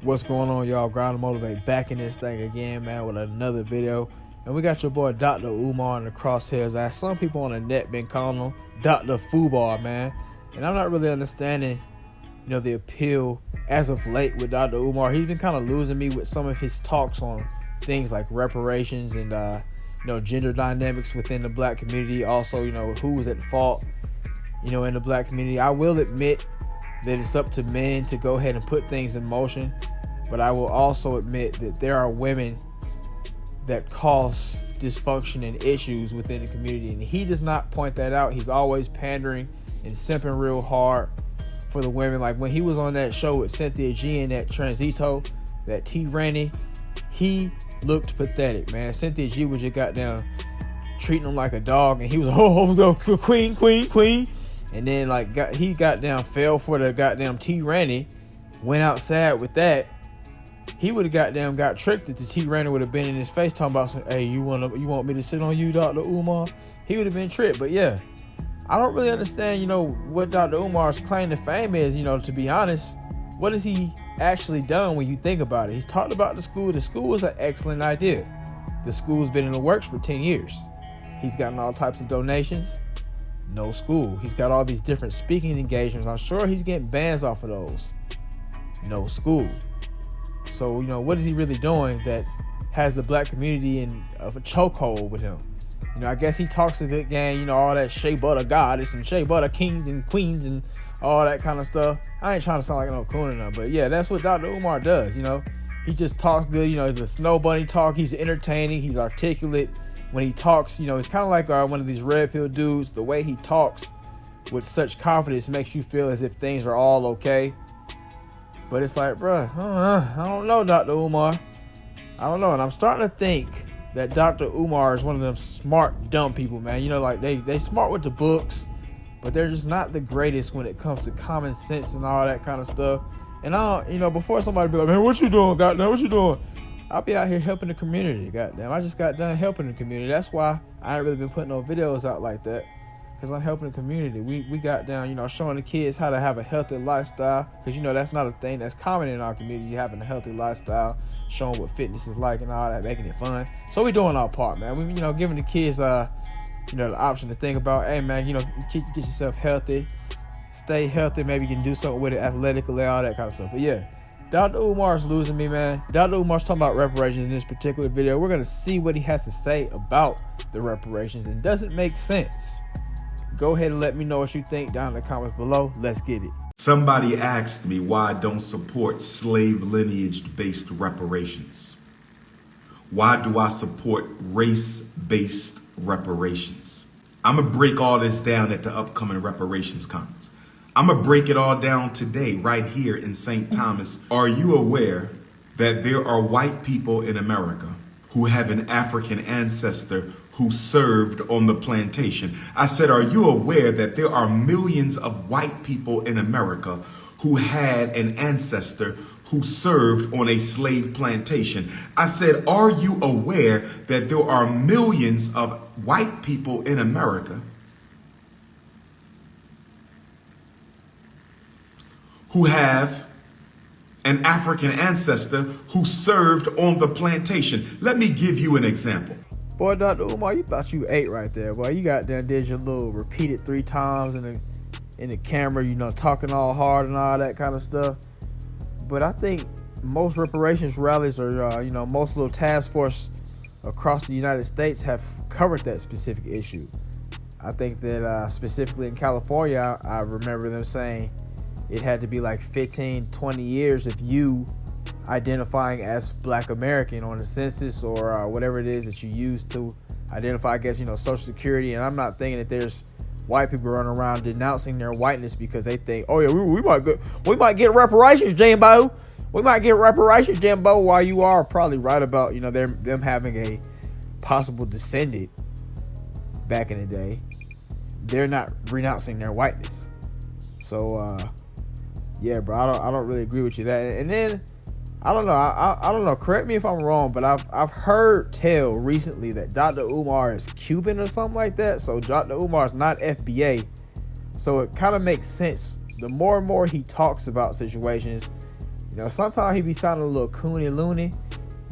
What's going on, y'all? Grind to Motivate back in this thing again, man, with another video. And we got your boy Dr. Umar in the crosshairs. As some people on the net been calling him Dr. Football, man. And I'm not really understanding, the appeal as of late with Dr. Umar. He's been kind of losing me with some of his talks on things like reparations and gender dynamics within the black community. Also, who's at fault, in the black community. I will admit that it's up to men to go ahead and put things in motion, but I will also admit that there are women that cause dysfunction and issues within the community, and he does not point that out. He's always pandering and simping real hard for the women. Like when he was on that show with Cynthia G and that Transito, that T-Ranny, he looked pathetic, man. Cynthia G was just goddamn treating him like a dog, and he was queen. And then he goddamn fell for the goddamn T-Ranny, went outside with that. He would have goddamn got tricked if the T-Ranny would have been in his face talking about, hey, you want me to sit on you, Dr. Umar? He would have been tricked. But yeah, I don't really understand, what Dr. Umar's claim to fame is. To be honest, what has he actually done when you think about it? He's talked about the school. The school is an excellent idea. The school's been in the works for 10 years. He's gotten all types of donations. No school. He's got all these different speaking engagements. I'm sure he's getting bands off of those. No school. So, what is he really doing that has the black community in a chokehold with him? I guess he talks a good game, all that shea butter goddess and shea butter kings and queens and all that kind of stuff. I ain't trying to sound like no coon or nothing, but yeah, that's what Dr. Umar does, He just talks good, the snow bunny talk. He's entertaining. He's articulate. When he talks, it's kind of like one of these red pill dudes. The way he talks with such confidence makes you feel as if things are all okay. But it's like, bruh, I don't know, Dr. Umar. I don't know. And I'm starting to think that Dr. Umar is one of them smart, dumb people, man. They smart with the books, but they're just not the greatest when it comes to common sense and all that kind of stuff. And I don't, before somebody be like, man, what you doing, goddamn, what you doing? I'll be out here helping the community, goddamn. I just got done helping the community. That's why I ain't really been putting no videos out like that, because I'm helping the community. We got down, showing the kids how to have a healthy lifestyle, because, that's not a thing that's common in our community, having a healthy lifestyle, showing what fitness is like and all that, making it fun. So we doing our part, man. We, giving the kids, the option to think about, hey, man, get yourself healthy, stay healthy. Maybe you can do something with it athletically, all that kind of stuff. But yeah, Dr. Umar's losing me, man. Dr. Umar's talking about reparations in this particular video. We're going to see what he has to say about the reparations, and does it make sense? Go ahead and let me know what you think down in the comments below. Let's get it. Somebody asked me why I don't support slave lineage-based reparations. Why do I support race-based reparations? I'm going to break all this down at the upcoming reparations conference. I'm going to break it all down today, right here in St. Thomas. Are you aware that there are white people in America who have an African ancestor who served on the plantation? I said, are you aware that there are millions of white people in America who had an ancestor who served on a slave plantation? I said, are you aware that there are millions of white people in America who have an African ancestor who served on the plantation? Let me give you an example. Boy, Dr. Umar, you thought you ate right there, boy. You got there, did your little repeated 3 times in the camera, talking all hard and all that kind of stuff. But I think most reparations rallies or, most little task force across the United States have covered that specific issue. I think that specifically in California, I remember them saying it had to be like 15, 20 years if you identifying as Black American on the census or whatever it is that you use to identify, I guess, Social Security. And I'm not thinking that there's white people running around denouncing their whiteness because they think, oh yeah, we might get reparations, Jimbo. We might get reparations, Jimbo. While you are probably right about, them having a possible descendant back in the day, they're not renouncing their whiteness. So yeah, bro, I don't really agree with you that. And then I don't know. I don't know. Correct me if I'm wrong, but I've heard tell recently that Dr. Umar is Cuban or something like that. So Dr. Umar is not FBA. So it kind of makes sense. The more and more he talks about situations, You know, sometimes he be sounding a little coony loony,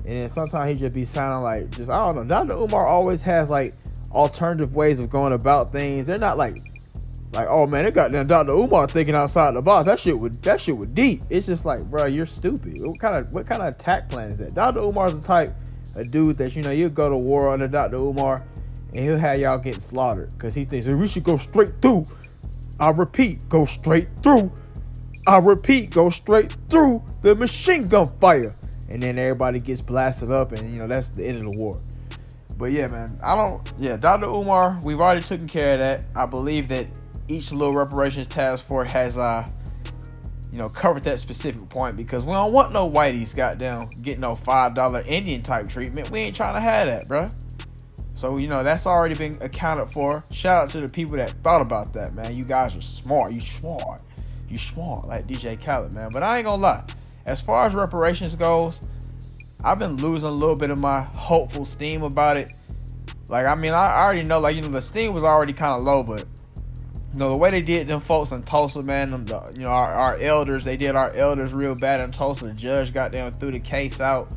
and then sometimes he just be sounding like, just, I don't know. Dr. Umar always has like alternative ways of going about things. They're not like, oh man, they got Dr. Umar thinking outside the box. That shit was deep. It's just like, bro, you're stupid. What kind of attack plan is that? Dr. Umar's the type of dude that, you know, you'll go to war under Dr. Umar and he'll have y'all getting slaughtered because he thinks we should go straight through. I repeat, go straight through. I repeat, go straight through the machine gun fire. And then everybody gets blasted up, and, you know, that's the end of the war. But yeah, man, Dr. Umar, we've already taken care of that. I believe that each little reparations task force has, covered that specific point, because we don't want no whiteys goddamn getting no $5 Indian type treatment. We ain't trying to have that, bruh. So, you know, that's already been accounted for. Shout out to the people that thought about that, man. You guys are smart. You smart, like DJ Khaled, man. But I ain't gonna lie. As far as reparations goes, I've been losing a little bit of my hopeful steam about it. Like, I mean, I already know, like, you know, the steam was already kind of low, but, you know, the way they did them folks in Tulsa, man, our elders, they did our elders real bad in Tulsa. The judge got them threw the case out.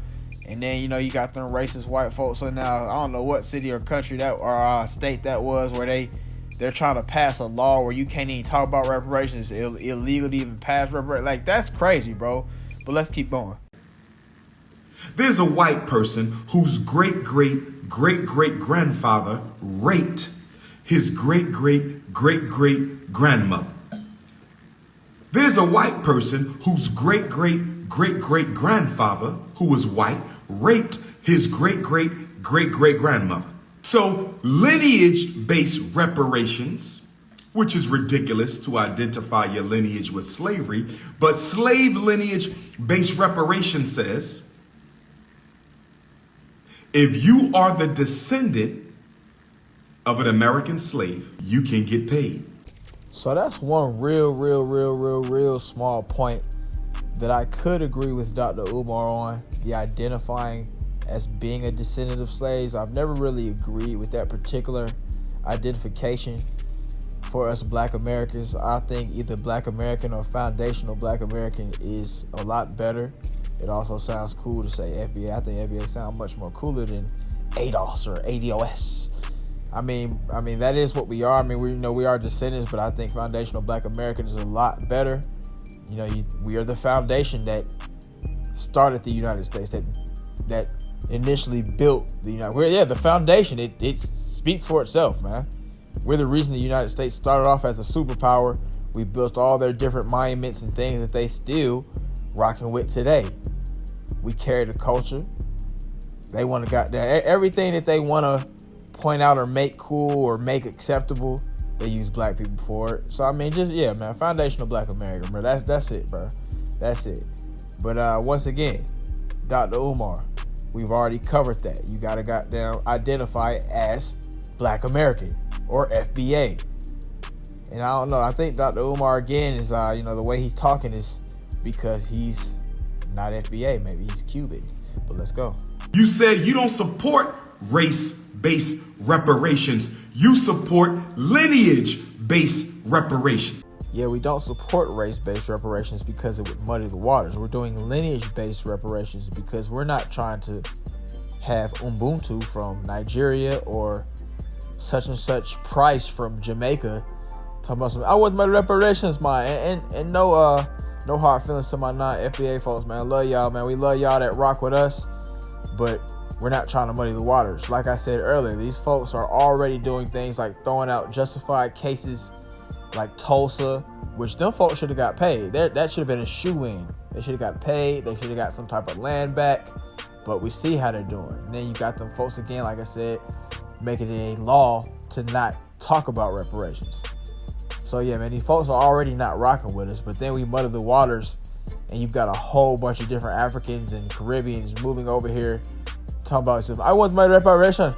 And then, you know, you got them racist white folks. So now, I don't know what city or country that, or state that was, where they're trying to pass a law where you can't even talk about reparations. It's illegal to even pass reparations. Like, that's crazy, bro. But let's keep going. There's a white person whose great-great-great-great-grandfather raped his great-great-great-great-grandmother. There's a white person whose great-great-great-great-grandfather, who was white, raped his great-great-great-great-grandmother. So lineage-based reparations, which is ridiculous to identify your lineage with slavery, but slave lineage-based reparations says, if you are the descendant of an American slave, you can get paid. So that's one real small point that I could agree with Dr. Umar on, the identifying as being a descendant of slaves. I've never really agreed with that particular identification for us Black Americans. I think either Black American or foundational Black American is a lot better. It also sounds cool to say FBA. I think FBA sounds much more cooler than ADOS or ADOS. I mean that is what we are. I mean, we are descendants, but I think foundational Black American is a lot better. You know, we are the foundation that started the United States, that initially built the United. The foundation. It speaks for itself, man. We're the reason the United States started off as a superpower. We built all their different monuments and things that they still rocking with today. We carry the culture. They want to goddamn everything that they want to point out or make cool or make acceptable. They use Black people for it. So I mean, foundational Black American, bro. That's it, bro. That's it. But once again, Dr. Umar, we've already covered that. You gotta goddamn identify as Black American or FBA. And I don't know. I think Dr. Umar again is the way he's talking is because he's not FBA. Maybe he's Cuban. But let's go. You said you don't support race-based reparations. You support lineage-based reparations. Yeah, we don't support race-based reparations because it would muddy the waters. We're doing lineage-based reparations because we're not trying to have Ubuntu from Nigeria or such and such Price from Jamaica talking about some, I want my reparations, man. And no hard feelings to my non-FBA folks, man. Love y'all, man. We love y'all that rock with us, but we're not trying to muddy the waters. Like I said earlier, these folks are already doing things like throwing out justified cases like Tulsa, which them folks should have got paid. That should have been a shoe-in. They should have got paid. They should have got some type of land back. But we see how they're doing. And then you got them folks again, like I said, making it a law to not talk about reparations. So yeah, man, these folks are already not rocking with us. But then we muddy the waters, and you've got a whole bunch of different Africans and Caribbeans moving over here talking about, I want my reparation.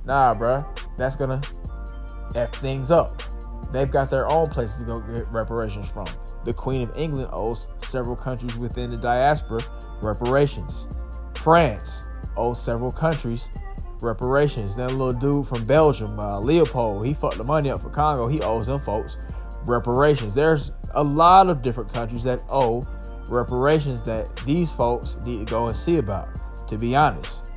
Nah, bruh. That's gonna F things up. They've got their own places to go get reparations from. The Queen of England owes several countries within the diaspora reparations. France owes several countries reparations. Then a little dude from Belgium, Leopold, he fucked the money up for Congo. He owes them folks reparations. There's a lot of different countries that owe reparations that these folks need to go and see about, to be honest.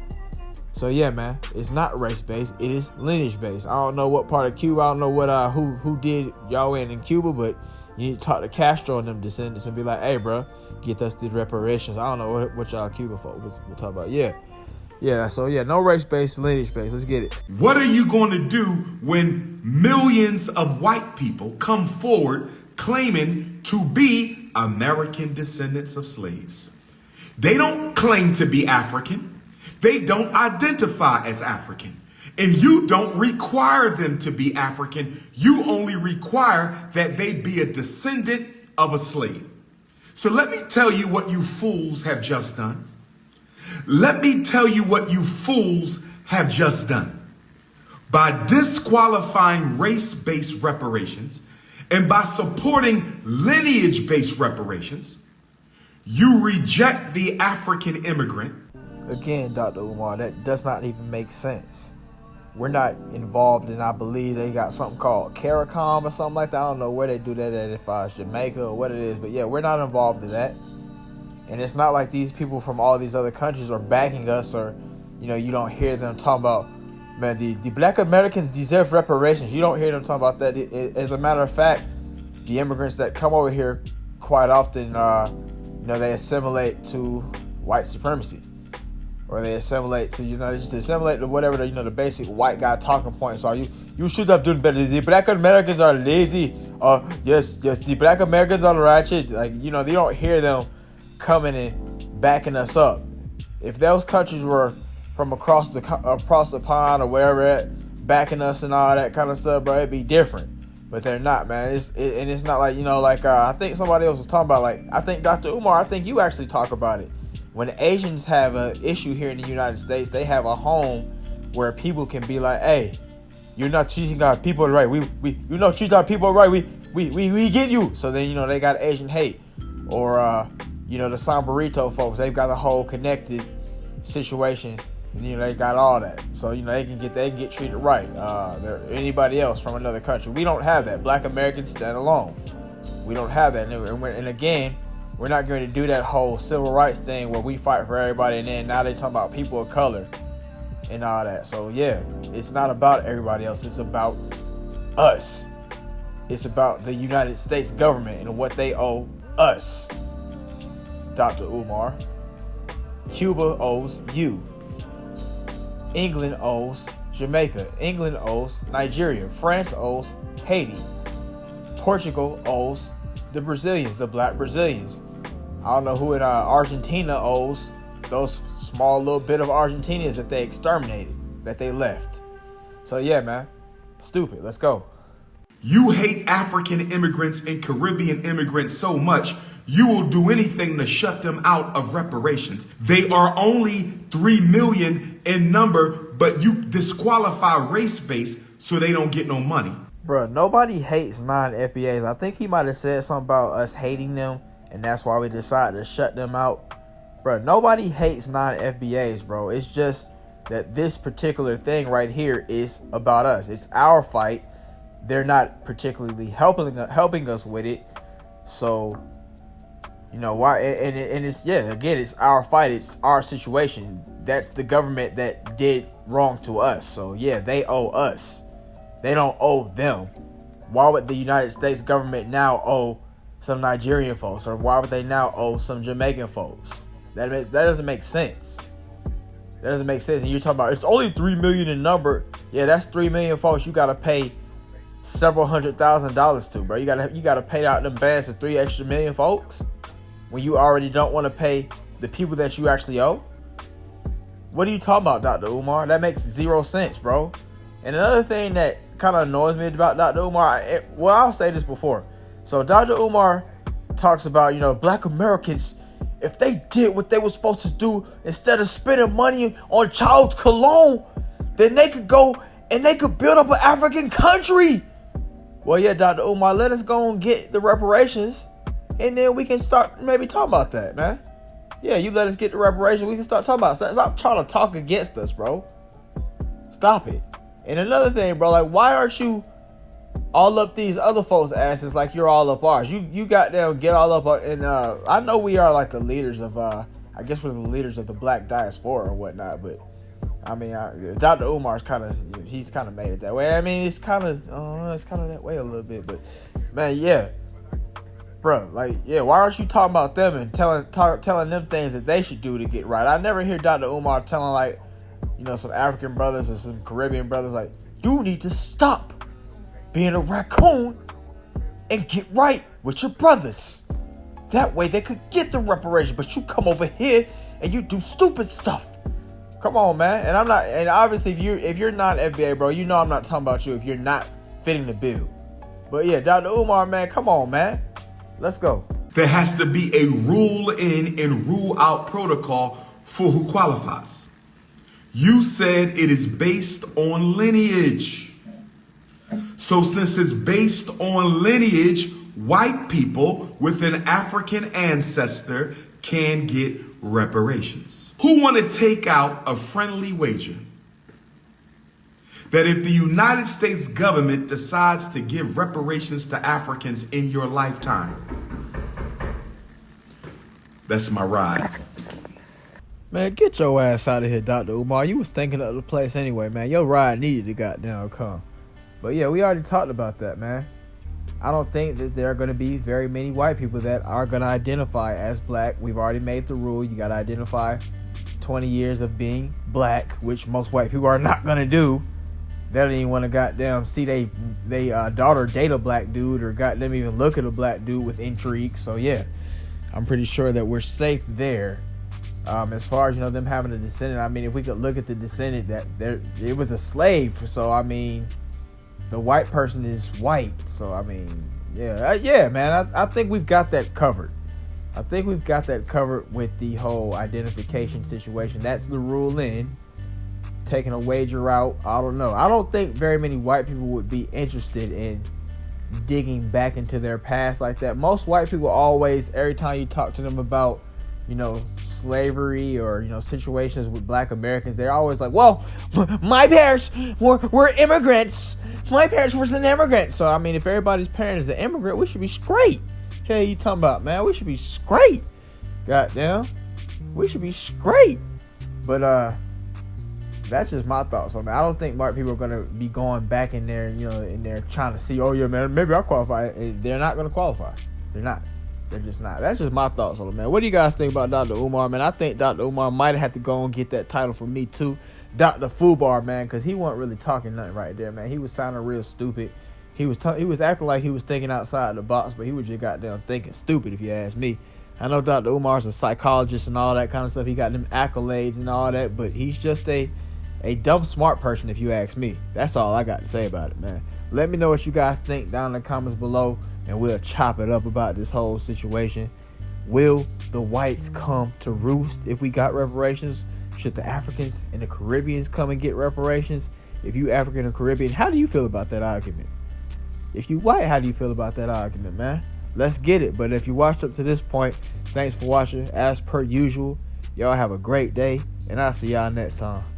So yeah, man, it's not race-based, it is lineage-based. I don't know what part of Cuba, I don't know what who did y'all in Cuba, but you need to talk to Castro and them descendants and be like, hey, bro, get us the reparations. I don't know what y'all Cuban folks will talk about. Yeah, so yeah, no race-based, lineage-based. Let's get it. What are you going to do when millions of white people come forward claiming to be American descendants of slaves? They don't claim to be African. They don't identify as African. And you don't require them to be African. You only require that they be a descendant of a slave. So let me tell you what you fools have just done. Let me tell you what you fools have just done. By disqualifying race-based reparations and by supporting lineage-based reparations, you reject the African immigrant. Again, Dr. Umar, that does not even make sense. We're not involved in, I believe they got something called CARICOM or something like that. I don't know where they do that at, if it's Jamaica or what it is. But yeah, we're not involved in that. And it's not like these people from all these other countries are backing us, or, you don't hear them talking about, man, the black Americans deserve reparations. You don't hear them talking about that. As a matter of fact, the immigrants that come over here quite often, they assimilate to white supremacy. Or they assimilate to, just assimilate to whatever the basic white guy talking points are. You should have done better. The black Americans are lazy. Yes, the black Americans are ratchet. Like, you don't hear them coming and backing us up. If those countries were from across the pond or wherever, backing us and all that kind of stuff, bro, it'd be different. But they're not, man. It's not like, I think somebody else was talking about, I think Dr. Umar, I think you actually talk about it. When Asians have an issue here in the United States, they have a home where people can be like, hey, you're not treating our people right. You not treat our people right. We get you. So then, they got Asian hate. Or, the San Burrito folks, they've got the whole connected situation. And, they got all that. So, they can get treated right. Anybody else from another country. We don't have that. Black Americans stand alone. We don't have that. And again, we're not going to do that whole civil rights thing where we fight for everybody, and then now they're talking about people of color and all that. So yeah, it's not about everybody else. It's about us. It's about the United States government and what they owe us. Dr. Umar, Cuba owes you. England owes Jamaica. England owes Nigeria. France owes Haiti. Portugal owes the Brazilians, the black Brazilians. I don't know who in Argentina owes those small little bit of Argentinians that they exterminated, that they left. So yeah, man, stupid. Let's go. You hate African immigrants and Caribbean immigrants so much, you will do anything to shut them out of reparations. They are only 3 million in number, but you disqualify race-based so they don't get no money. Bro, nobody hates non-FBAs. I think he might have said something about us hating them, and that's why we decided to shut them out. Bro, nobody hates non-FBAs, bro. It's just that this particular thing right here is about us. It's our fight. They're not particularly helping us with it. So, why? And it's, yeah, again, it's our fight. It's our situation. That's the government that did wrong to us. So, yeah, they owe us. They don't owe them. Why would the United States government now owe some Nigerian folks? Or why would they now owe some Jamaican folks? That doesn't make sense. That doesn't make sense. And you're talking about it's only 3 million in number. Yeah, that's 3 million folks you got to pay several $100,000 to, bro. You gotta pay out them bands to 3 extra million folks when you already don't want to pay the people that you actually owe. What are you talking about, Dr. Umar? That makes 0 sense, bro. And another thing that kind of annoys me about Dr. Umar, I'll say this before. So Dr. Umar talks about, black Americans, if they did what they were supposed to do, instead of spending money on child's cologne, then they could go and they could build up an African country. Well, yeah, Dr. Umar, let us go and get the reparations, and then we can start maybe talking about that, man. Yeah, you let us get the reparations, we can start talking about it. Stop trying to talk against us, bro. Stop it. And another thing, bro, why aren't you all up these other folks' asses like you're all up ours. You goddamn get all up and I know we are like the leaders of I guess we're the leaders of the black diaspora or whatnot, but I mean Dr. Umar's he's kind of made it that way. I mean it's kind of that way a little bit, but man, yeah, bro, like yeah, why aren't you talking about them and telling them things that they should do to get right? I never hear Dr. Umar telling like some African brothers or some Caribbean brothers like you need to stop being a raccoon and get right with your brothers. That way they could get the reparation. But you come over here and you do stupid stuff. Come on, man. And I'm not. And obviously, if you're not FBA, bro, you know I'm not talking about you if you're not fitting the bill. But yeah, Dr. Umar, man, come on, man. Let's go. There has to be a rule in and rule out protocol for who qualifies. You said it is based on lineage. So since it's based on lineage, white people with an African ancestor can get reparations. Who want to take out a friendly wager that if the United States government decides to give reparations to Africans in your lifetime? That's my ride. Man, get your ass out of here, Dr. Umar. You was thinking of the place anyway, man. Your ride needed to goddamn come. But yeah, we already talked about that, man. I don't think that there are going to be very many white people that are going to identify as black. We've already made the rule. You got to identify 20 years of being black, which most white people are not going to do. They don't even want to goddamn see they daughter date a black dude or goddamn even look at a black dude with intrigue. So yeah, I'm pretty sure that we're safe there. As far as them having a descendant, I mean, if we could look at the descendant, it was a slave. So I mean, the white person is white. So I mean, yeah, man. I think we've got that covered. I think we've got that covered with the whole identification situation. That's the rule in. Taking a wager out, I don't know. I don't think very many white people would be interested in digging back into their past like that. Most white people always, every time you talk to them about, slavery or, situations with black Americans, they're always like, well, my parents were immigrants. My parents was an immigrant. So, I mean, if everybody's parent is an immigrant, we should be straight. Hell you talking about, man? We should be straight. Goddamn. We should be straight. But, that's just my thoughts on that. I don't think white people are going to be going back in there, in there trying to see, oh, yeah, man, maybe I'll qualify. They're not going to qualify. They're not. They're just not. That's just my thoughts on it, man. What do you guys think about Dr. Umar, man? I think Dr. Umar might have had to go and get that title for me, too. Dr. Fubar, man, because he wasn't really talking nothing right there, man. He was sounding real stupid. He was acting like he was thinking outside the box, but he was just goddamn thinking stupid, if you ask me. I know Dr. Umar's a psychologist and all that kind of stuff. He got them accolades and all that, but he's just a dumb smart person, if you ask me. That's all I got to say about it, man. Let me know what you guys think down in the comments below, and we'll chop it up about this whole situation. Will the whites come to roost if we got reparations? Should the Africans and the Caribbeans come and get reparations? If you African or Caribbean, how do you feel about that argument? If you white, how do you feel about that argument, man? Let's get it. But if you watched up to this point, thanks for watching. As per usual, y'all have a great day, and I'll see y'all next time.